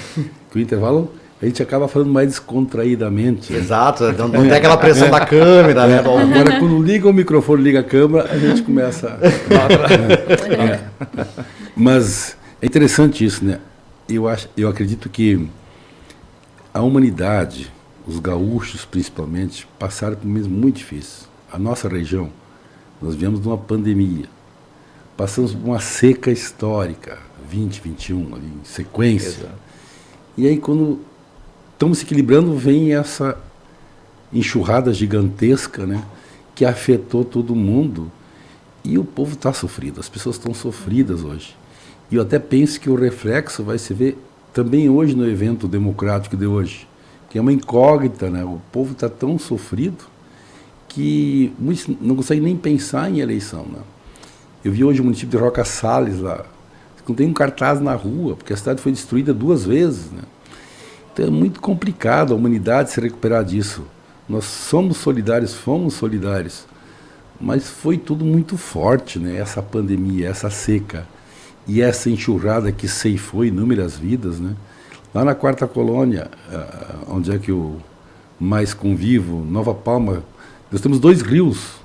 Que o intervalo a gente acaba falando mais descontraídamente. Né? Exato, não tem aquela pressão da câmera, né? Agora, quando liga o microfone, liga a câmera, a gente começa... Mas é interessante isso, né? Eu acredito que a humanidade, os gaúchos principalmente, passaram por um momento muito difícil. A nossa região, nós viemos de uma pandemia. Passamos por uma seca histórica, 20, 21, ali, em sequência. Exato. E aí, quando estamos se equilibrando, vem essa enxurrada gigantesca, né, que afetou todo mundo. E o povo está sofrido, as pessoas estão sofridas hoje. E eu até penso que o reflexo vai se ver também hoje no evento democrático de hoje, que é uma incógnita, né? O povo está tão sofrido que muitos não conseguem nem pensar em eleição, né? Eu vi hoje o município de Roca Salles lá, não tem um cartaz na rua, porque a cidade foi destruída 2 vezes, né? Então é muito complicado a humanidade se recuperar disso. Nós somos solidários, fomos solidários, mas foi tudo muito forte, né? Essa pandemia, essa seca e essa enxurrada que ceifou inúmeras vidas, né? Lá na Quarta Colônia, onde é que eu mais convivo, Nova Palma, nós temos 2 rios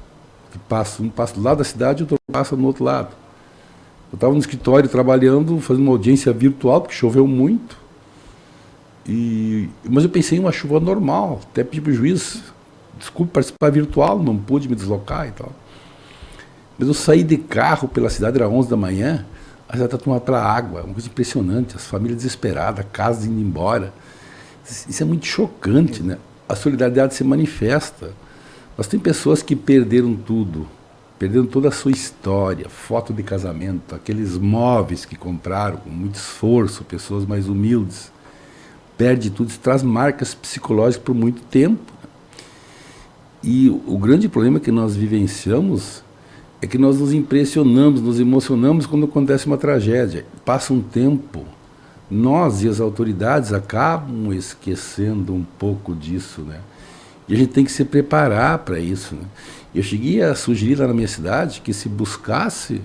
que passam, um passa do lado da cidade e outro passa no outro lado. Eu estava no escritório trabalhando, fazendo uma audiência virtual, porque choveu muito, mas eu pensei em uma chuva normal, até pedi para o juiz, desculpe participar virtual, não pude me deslocar e tal. Mas eu saí de carro pela cidade, era 11 da manhã, a cidade está tomada pela água, uma coisa impressionante, as famílias desesperadas, casas indo embora. Isso é muito chocante, né? A solidariedade se manifesta. Nós temos pessoas que perderam tudo, perderam toda a sua história, foto de casamento, aqueles móveis que compraram com muito esforço, pessoas mais humildes. Perde tudo, isso traz marcas psicológicas por muito tempo. E o grande problema que nós vivenciamos é que nós nos impressionamos, nos emocionamos quando acontece uma tragédia. Passa um tempo, nós e as autoridades acabam esquecendo um pouco disso, né? E a gente tem que se preparar para isso, né? Eu cheguei a sugerir lá na minha cidade que se buscasse,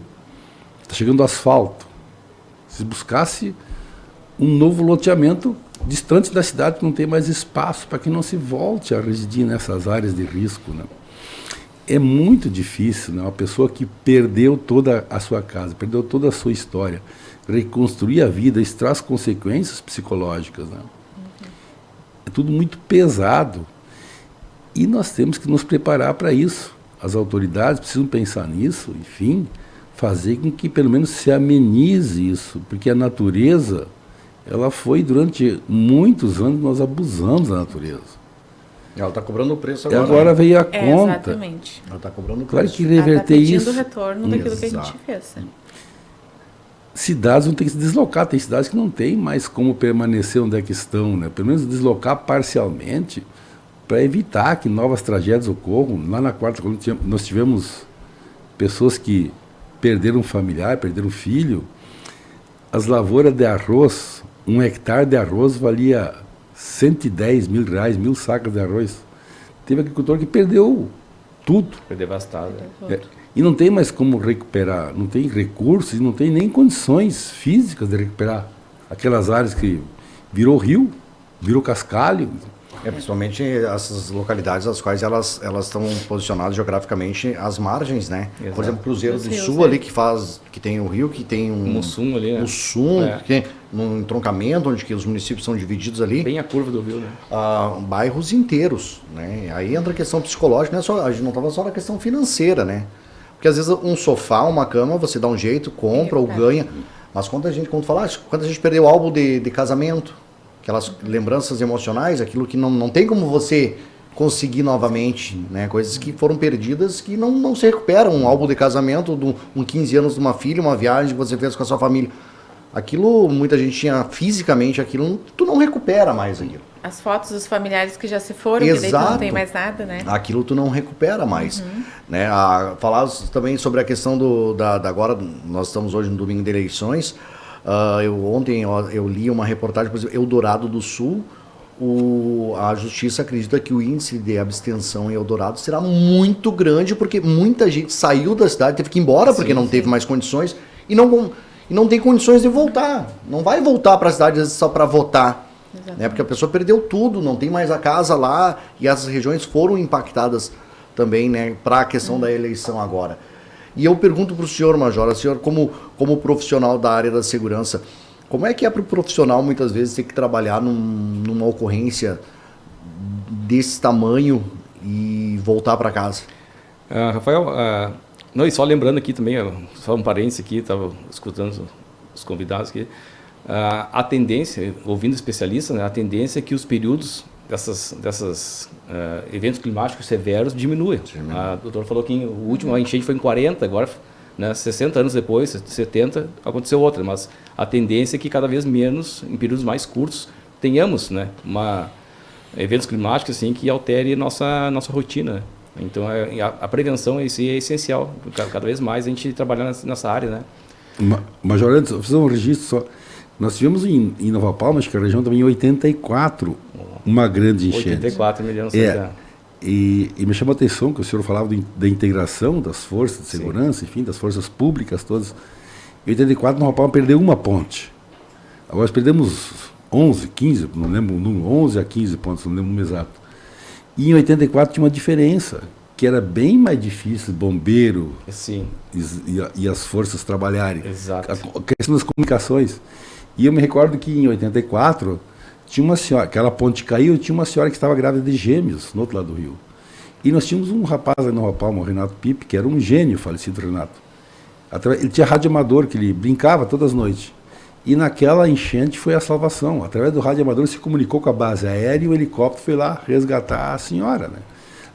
está chegando asfalto, se buscasse um novo loteamento distante da cidade, que não tem mais espaço, para que não se volte a residir nessas áreas de risco, né? É muito difícil, né? Uma pessoa que perdeu toda a sua casa, perdeu toda a sua história, reconstruir a vida, isso traz consequências psicológicas, né? É tudo muito pesado. E nós temos que nos preparar para isso. As autoridades precisam pensar nisso, enfim, fazer com que pelo menos se amenize isso, porque a natureza, ela foi durante muitos anos, nós abusamos da natureza. Ela está cobrando o preço E agora. agora veio a conta. Exatamente. Ela está cobrando o Claro preço. que reverter Ela tá pedindo isso. o retorno daquilo que a gente Exato. fez. Né? Cidades vão ter que se deslocar. Tem cidades que não tem mais como permanecer onde é que estão, né? Pelo menos deslocar parcialmente para evitar que novas tragédias ocorram. Lá na Quarta Colônia nós tivemos pessoas que perderam um familiar, perderam um filho. As lavouras de arroz, 1 hectare de arroz valia 110 mil reais, 1.000 sacas de arroz. Teve agricultor que perdeu tudo. Foi devastado. E não tem mais como recuperar, não tem recursos, não tem nem condições físicas de recuperar aquelas áreas que virou rio, virou cascalho. Principalmente essas localidades as quais elas estão posicionadas geograficamente às margens, né? Exato. Por exemplo, Cruzeiro Os do rios, Sul né? ali que tem o rio, que tem um Mussum ali, né? Mussum, É. que tem um entroncamento onde que os municípios são divididos ali, Bem a curva do rio, né? bairros inteiros, né? Aí entra a questão psicológica, a gente não estava só na questão financeira, né? Porque às vezes um sofá, uma cama, você dá um jeito, compra ou ganha, mas quando a gente perdeu o álbum de casamento, aquelas lembranças emocionais, aquilo que não tem como você conseguir novamente, né? Coisas que foram perdidas que não se recuperam. Um álbum de casamento, um 15 anos de uma filha, uma viagem que você fez com a sua família. Aquilo, muita gente tinha fisicamente aquilo, tu não recupera mais aquilo. As fotos dos familiares que já se foram, que daí tu não Exato. tem mais nada, né? Aquilo tu não recupera mais. Né? Falar também sobre a questão agora, nós estamos hoje no domingo de eleições. Ontem eu li uma reportagem, por exemplo, Eldorado do Sul, a justiça acredita que o índice de abstenção em Eldorado será muito grande, porque muita gente saiu da cidade, teve que ir embora porque não teve mais condições e não tem condições de voltar. Não vai voltar para a cidade às vezes, só para votar. Né? Porque a pessoa perdeu tudo, não tem mais a casa lá e as regiões foram impactadas também, né, para a questão da eleição agora. E eu pergunto para o senhor, Major, o senhor como profissional da área da segurança, como é que é para o profissional muitas vezes ter que trabalhar numa ocorrência desse tamanho e voltar para casa? Rafael, Não, e só lembrando aqui também, só um parênteses aqui, estava escutando os convidados aqui, a tendência, ouvindo especialistas, né, a tendência é que os períodos dessas eventos climáticos severos diminuem. A doutora falou que o último enchente foi em 40, agora, né, 60 anos depois, 70, aconteceu outra, mas a tendência é que cada vez menos, em períodos mais curtos, tenhamos, né, eventos climáticos assim, que altere nossa rotina, né? Então, a prevenção é essencial. Cada vez mais a gente trabalhar nessa área, né? Major, antes, eu fiz um registro só. Nós tivemos em Nova Palma, acho que a região também, em 84, uma grande enchente. 84 milhões. E me chamou a atenção que o senhor falava da integração das forças de segurança, enfim, das forças públicas todas. Em 84, Nova Palma perdeu uma ponte. Agora nós perdemos 11, 15, não lembro, 11 a 15 pontos, não lembro o número exato. E em 84 tinha uma diferença, que era bem mais difícil bombeiro e as forças trabalharem. Exato. A questão das comunicações. E eu me recordo que em 84 tinha uma senhora, aquela ponte caiu, e tinha uma senhora que estava grávida de gêmeos no outro lado do rio. E nós tínhamos um rapaz aí no Nova Palma, o Renato Pipe, que era um gênio, falecido Renato. Ele tinha rádio amador, que ele brincava todas as noites. E naquela enchente foi a salvação. Através do rádio amador se comunicou com a base aérea e o helicóptero foi lá resgatar a senhora, né?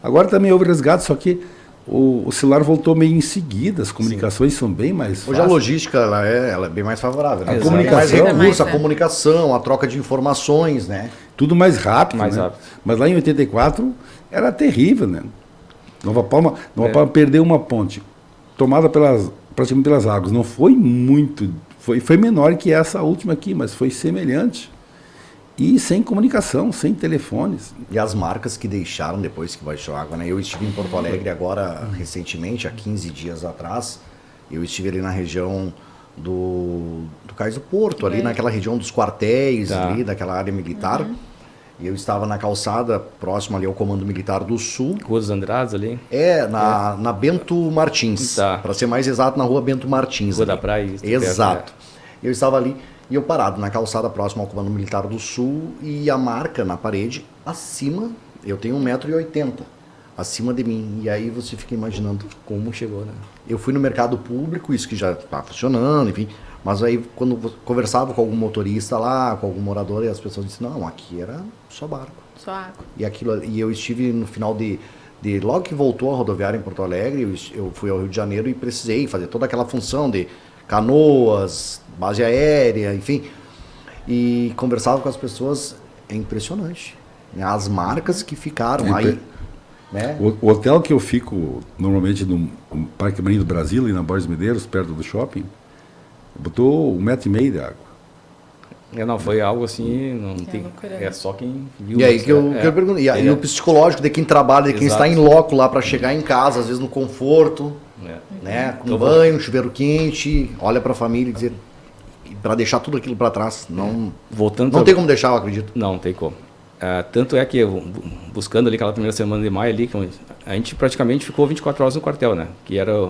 Agora também houve resgate, só que o celular voltou meio em seguida, as comunicações são bem mais fáceis. Hoje a logística ela é bem mais favorável, né? A Comunicação, mais comunicação, recurso, a comunicação, a troca de informações, né? Tudo mais rápido, mais né? rápido. Mas lá em 84 era terrível, né? Nova Palma perdeu uma ponte tomada praticamente pelas águas. Não foi muito, foi menor que essa última aqui, mas foi semelhante. E sem comunicação, sem telefones. E as marcas que deixaram depois que baixou a água, né? Eu estive em Porto Alegre agora, recentemente, há 15 dias atrás. Eu estive ali na região do Cais do Porto, ali naquela região dos quartéis, ali, daquela área militar. E eu estava na calçada, próximo ali ao Comando Militar do Sul. Rua dos Andrades ali? Na Bento Martins. Para ser mais exato, na Rua Bento Martins. Rua da Praia. Exato. Eu estava ali e eu parado na calçada próximo ao Comando Militar do Sul e a marca na parede acima, eu tenho 1,80 m, acima de mim. E aí você fica imaginando como chegou, né? Eu fui no mercado público, isso que já está funcionando, enfim. Mas aí quando conversava com algum motorista lá, com algum morador, e as pessoas diziam, não, aqui era só barco. Só água. E eu estive no final logo que voltou a rodoviária em Porto Alegre, eu fui ao Rio de Janeiro e precisei fazer toda aquela função de canoas, base aérea, enfim. E conversava com as pessoas, é impressionante. As marcas que ficaram aí. Né? O hotel que eu fico normalmente no Parque Marinho do Brasil, ali na Borges Medeiros, perto do shopping, botou 1,5 m de água. Não, foi algo assim, não tem. É só quem viu. E aí que eu pergunto. E o psicológico de quem trabalha, de quem está em loco lá para chegar em casa, às vezes no conforto, né? Com banho, um chuveiro quente, olha para a família e dizer. Para deixar tudo aquilo para trás. Não tem como deixar, eu acredito. Não tem como. Tanto é que, buscando ali aquela primeira semana de maio ali, a gente praticamente ficou 24 horas no quartel, né? Que era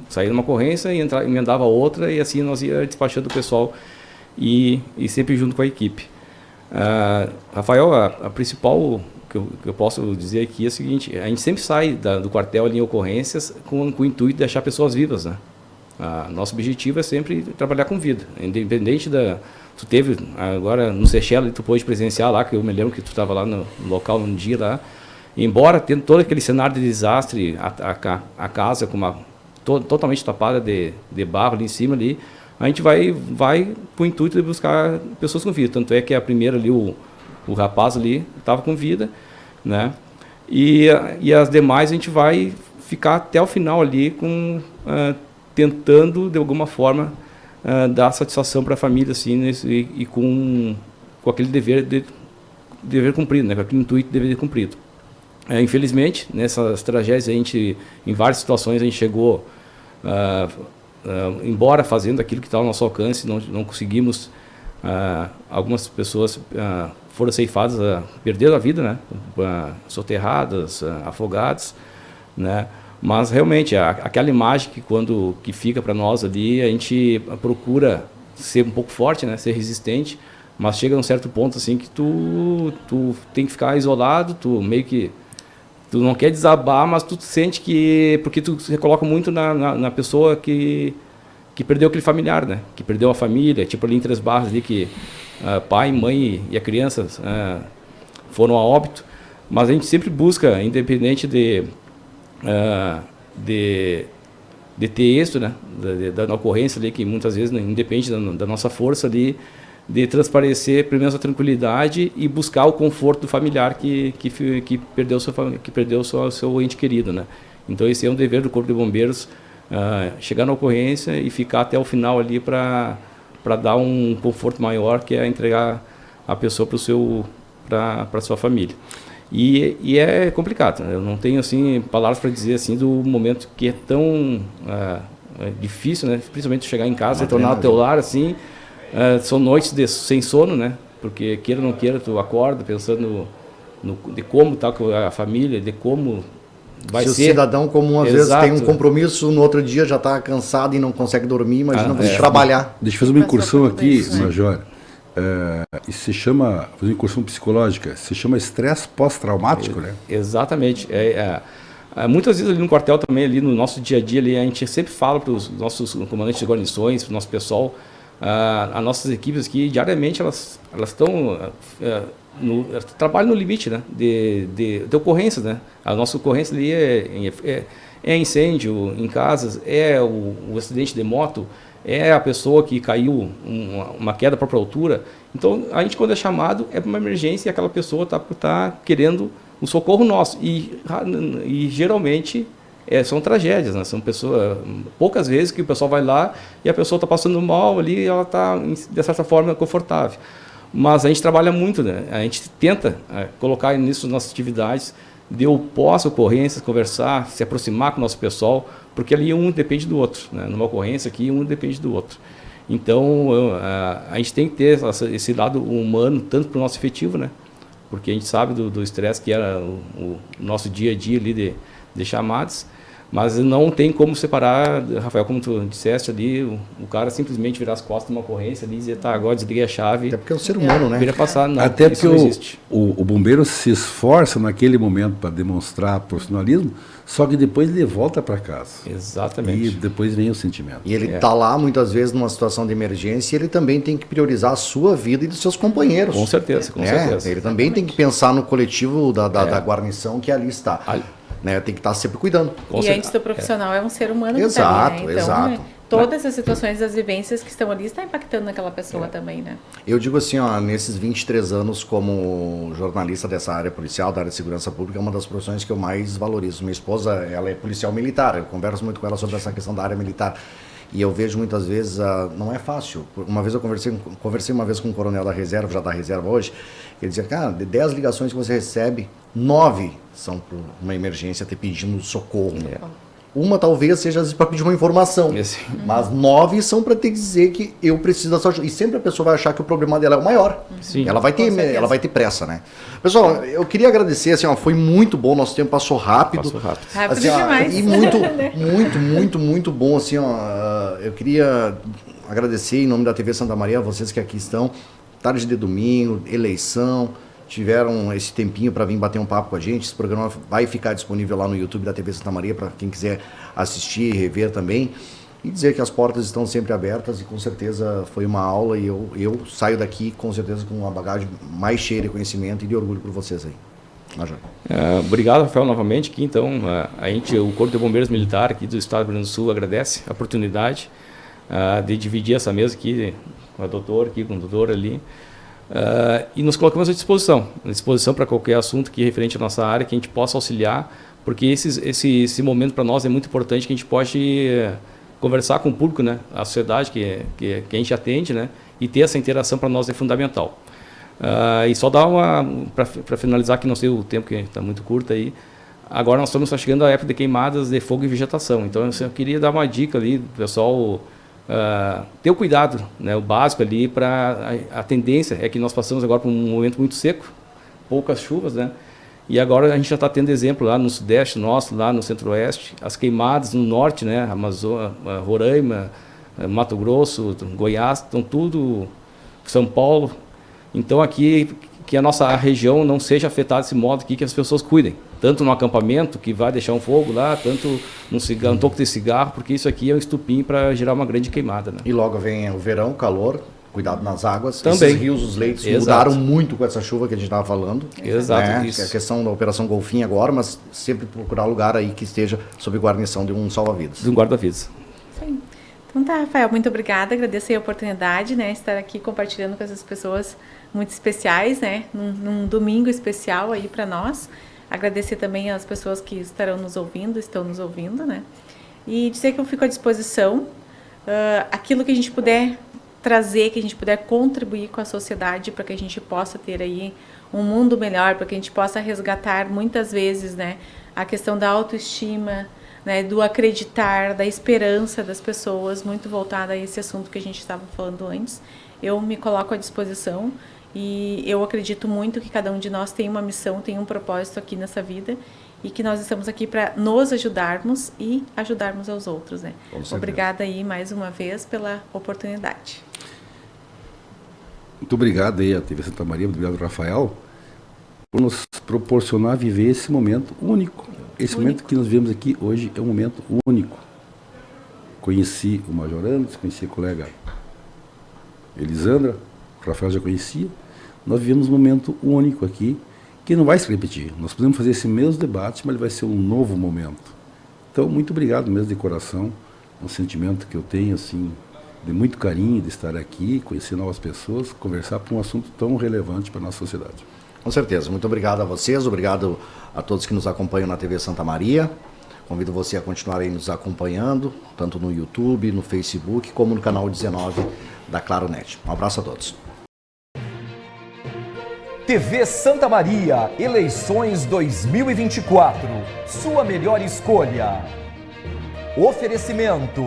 sair numa ocorrência e emendava outra, e assim nós ia despachando o pessoal e sempre junto com a equipe. Rafael, a principal que eu posso dizer aqui é o seguinte: a gente sempre sai do quartel ali em ocorrências com o intuito de deixar pessoas vivas, né? Nosso objetivo é sempre trabalhar com vida, independente da... Tu teve agora no Seychelles, tu pôde presenciar lá, que eu me lembro que tu estava lá no local um dia lá, embora tendo todo aquele cenário de desastre, a casa totalmente tapada de barro ali em cima ali, a gente vai com o intuito de buscar pessoas com vida. Tanto é que a primeira ali, o rapaz ali estava com vida, né? E as demais a gente vai ficar até o final ali tentando de alguma forma dar satisfação para a família, assim, e com aquele dever cumprido, né? Com aquele intuito de dever cumprido. Infelizmente, nessas tragédias, em várias situações, a gente chegou, embora fazendo aquilo que está ao nosso alcance, não conseguimos. Algumas pessoas foram ceifadas, perderam a vida, né? Soterradas, afogadas, né? Mas realmente aquela imagem que fica para nós ali, a gente procura ser um pouco forte, né? Ser resistente, mas chega a um certo ponto assim que tu tem que ficar isolado, tu meio que Tu não quer desabar, mas tu sente que... Porque tu se coloca muito na pessoa que perdeu aquele familiar, né? Que perdeu a família, tipo ali em Três Barras, ali que pai, mãe e a criança foram a óbito. Mas a gente sempre busca, independente de ter êxito, né? Da ocorrência ali, que muitas vezes independe da nossa força ali, de transparecer pelo menos a tranquilidade e buscar o conforto do familiar que perdeu seu ente querido, né? Então esse é um dever do Corpo de Bombeiros, chegar na ocorrência e ficar até o final ali para dar um conforto maior, que é entregar a pessoa para sua família. E é complicado, né? Eu não tenho assim palavras para dizer assim do momento que é tão difícil, né? Principalmente chegar em casa, retornar ao teu lar assim. São noites sem sono, né? Porque queira ou não queira, tu acorda pensando de como está a família, de como vai ser. Se o cidadão comum às vezes tem um compromisso, no outro dia já está cansado e não consegue dormir, imagina você trabalhar. Deixa eu fazer uma incursão aqui, isso, né? Major. Isso se chama, fazer uma incursão psicológica, se chama estresse pós-traumático, né? Exatamente. Muitas vezes ali no quartel também, ali no nosso dia a dia, ali, a gente sempre fala para os nossos comandantes de guarnições, para o nosso pessoal, as nossas equipes aqui, diariamente, elas estão trabalham no limite, né, de ocorrências, né? A nossa ocorrência ali é incêndio em casas, é o acidente de moto, é a pessoa que caiu uma queda para própria altura. Então, a gente, quando é chamado, é para uma emergência e aquela pessoa está querendo um socorro nosso. E geralmente são tragédias, né? São poucas vezes que o pessoal vai lá e a pessoa está passando mal ali e ela está, de certa forma, confortável. Mas a gente trabalha muito, né? A gente tenta colocar nisso nossas atividades, de pós-ocorrências, conversar, se aproximar com o nosso pessoal, porque ali um depende do outro, né? Numa ocorrência aqui, um depende do outro. Então, a gente tem que ter esse lado humano, tanto para o nosso efetivo, né? Porque a gente sabe do estresse que era o nosso dia a dia ali de chamadas, mas não tem como separar, Rafael, como tu disseste ali, o cara simplesmente virar as costas numa ocorrência ali e dizer, tá, agora desliguei a chave. Até porque é um ser humano, né? Vira passar, não, Até isso porque não existe. o bombeiro se esforça naquele momento para demonstrar profissionalismo, só que depois ele volta para casa. Exatamente. E depois vem o sentimento. E ele está lá, muitas vezes, numa situação de emergência, e ele também tem que priorizar a sua vida e dos seus companheiros. Com certeza, com né? certeza. Ele também tem que pensar no coletivo da guarnição que ali está. Né? Tem que estar sempre cuidando. E antes do profissional é um ser humano Exato, também, né? Então, exato. todas as situações, as vivências que estão ali, está impactando naquela pessoa também, né? Eu digo assim, ó, nesses 23 anos como jornalista dessa área policial, da área de segurança pública, é uma das profissões que eu mais valorizo. Minha esposa, ela é policial militar, eu converso muito com ela sobre essa questão da área militar. E eu vejo muitas vezes, não é fácil. Uma vez eu conversei uma vez com um coronel da reserva, já da reserva hoje, ele dizia, cara, de 10 ligações que você recebe, 9 são por uma emergência te pedindo socorro. Uma talvez seja para pedir uma informação, mas 9 são para te dizer que eu preciso da sua ajuda. E sempre a pessoa vai achar que o problema dela é o maior. Sim, ela vai ter pressa, né? Pessoal, eu queria agradecer, assim, ó, foi muito bom, nosso tempo passou rápido. Rápido Assim, ó, demais. e muito bom, assim, ó, eu queria agradecer em nome da TV Santa Maria a vocês que aqui estão, tarde de domingo, eleição, tiveram esse tempinho para vir bater um papo com a gente. Esse programa vai ficar disponível lá no YouTube da TV Santa Maria para quem quiser assistir e rever também. E dizer que as portas estão sempre abertas e com certeza foi uma aula e eu saio daqui com certeza com uma bagagem mais cheia de conhecimento e de orgulho por vocês aí. Major. Obrigado, Rafael, novamente. Aqui, então, o Corpo de Bombeiros Militar aqui do Estado do Rio Grande do Sul agradece a oportunidade de dividir essa mesa aqui com a doutora, aqui com o doutor ali. E nos colocamos à disposição para qualquer assunto que referente à nossa área, que a gente possa auxiliar, porque esse momento para nós é muito importante, que a gente pode conversar com o público, né, a sociedade que a gente atende, né, e ter essa interação para nós é fundamental. E só dar para finalizar, que não sei o tempo que está muito curto aí, agora nós estamos chegando à época de queimadas de fogo e vegetação, então eu queria dar uma dica ali, pessoal, ter o cuidado, né, o básico ali, para a tendência é que nós passamos agora por um momento muito seco, poucas chuvas, né, e agora a gente já está tendo exemplo lá no sudeste nosso, lá no centro-oeste, as queimadas no norte, né, Amazônia, Roraima, Mato Grosso, Goiás, estão tudo, São Paulo. Então aqui, que a nossa região não seja afetada desse modo aqui, que as pessoas cuidem. tanto no acampamento, que vai deixar um fogo lá, tanto um toco de cigarro, porque isso aqui é um estupim para gerar uma grande queimada. Né? E logo vem o verão, o calor, cuidado nas águas. Também. Esses rios, os leitos Exato. mudaram muito com essa chuva que a gente estava falando. Exato, né? isso. A questão da Operação Golfinho agora, mas sempre procurar lugar aí que esteja sob guarnição de um salva-vidas. De um guarda-vidas. Isso aí. Então tá, Rafael, muito obrigada, agradeço aí a oportunidade, né, estar aqui compartilhando com essas pessoas muito especiais, né, num domingo especial aí para nós. Agradecer também às pessoas que estão nos ouvindo, né, e dizer que eu fico à disposição, aquilo que a gente puder trazer, que a gente puder contribuir com a sociedade para que a gente possa ter aí um mundo melhor, para que a gente possa resgatar muitas vezes, né, a questão da autoestima, né, do acreditar, da esperança das pessoas, muito voltada a esse assunto que a gente estava falando antes. Eu me coloco à disposição e eu acredito muito que cada um de nós tem uma missão, tem um propósito aqui nessa vida e que nós estamos aqui para nos ajudarmos e ajudarmos aos outros, né? Obrigada aí mais uma vez pela oportunidade. Muito obrigado aí à TV Santa Maria, muito obrigado, Rafael, por nos proporcionar viver esse momento único. Esse momento que nós vivemos aqui hoje é um momento único. Conheci o Major Anderson, conheci a colega Elisandra, o Rafael já conhecia. Nós vivemos um momento único aqui, que não vai se repetir. Nós podemos fazer esse mesmo debate, mas ele vai ser um novo momento. Então, muito obrigado mesmo de coração. Um sentimento que eu tenho, assim, de muito carinho de estar aqui, conhecer novas pessoas, conversar por um assunto tão relevante para a nossa sociedade. Com certeza. Muito obrigado a vocês, obrigado a todos que nos acompanham na TV Santa Maria. Convido você a continuar aí nos acompanhando, tanto no YouTube, no Facebook, como no canal 19 da Claro Net. Um abraço a todos. TV Santa Maria, eleições 2024. Sua melhor escolha. Oferecimento: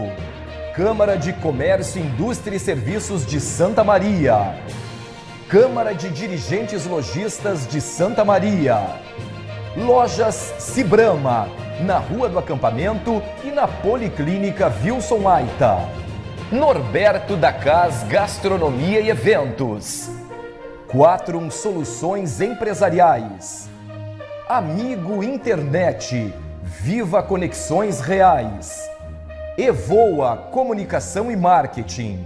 Câmara de Comércio, Indústria e Serviços de Santa Maria. Câmara de Dirigentes Lojistas de Santa Maria. Lojas Cibrama, na Rua do Acampamento e na Policlínica Wilson Aita. Norberto da Cas Gastronomia e Eventos. Quatrum Soluções Empresariais. Amigo Internet, Viva Conexões Reais. Evoa Comunicação e Marketing.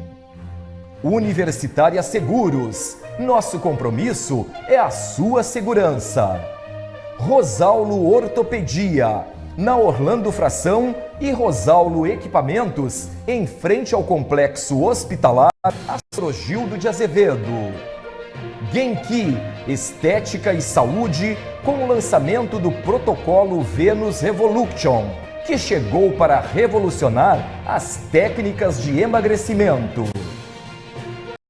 Universitária Seguros, nosso compromisso é a sua segurança. Rosallo Ortopedia, na Orlando Fração e Rosallo Equipamentos, em frente ao Complexo Hospitalar Astrogildo de Azevedo. Genki, Estética e Saúde, com o lançamento do protocolo Venus Revolution, que chegou para revolucionar as técnicas de emagrecimento.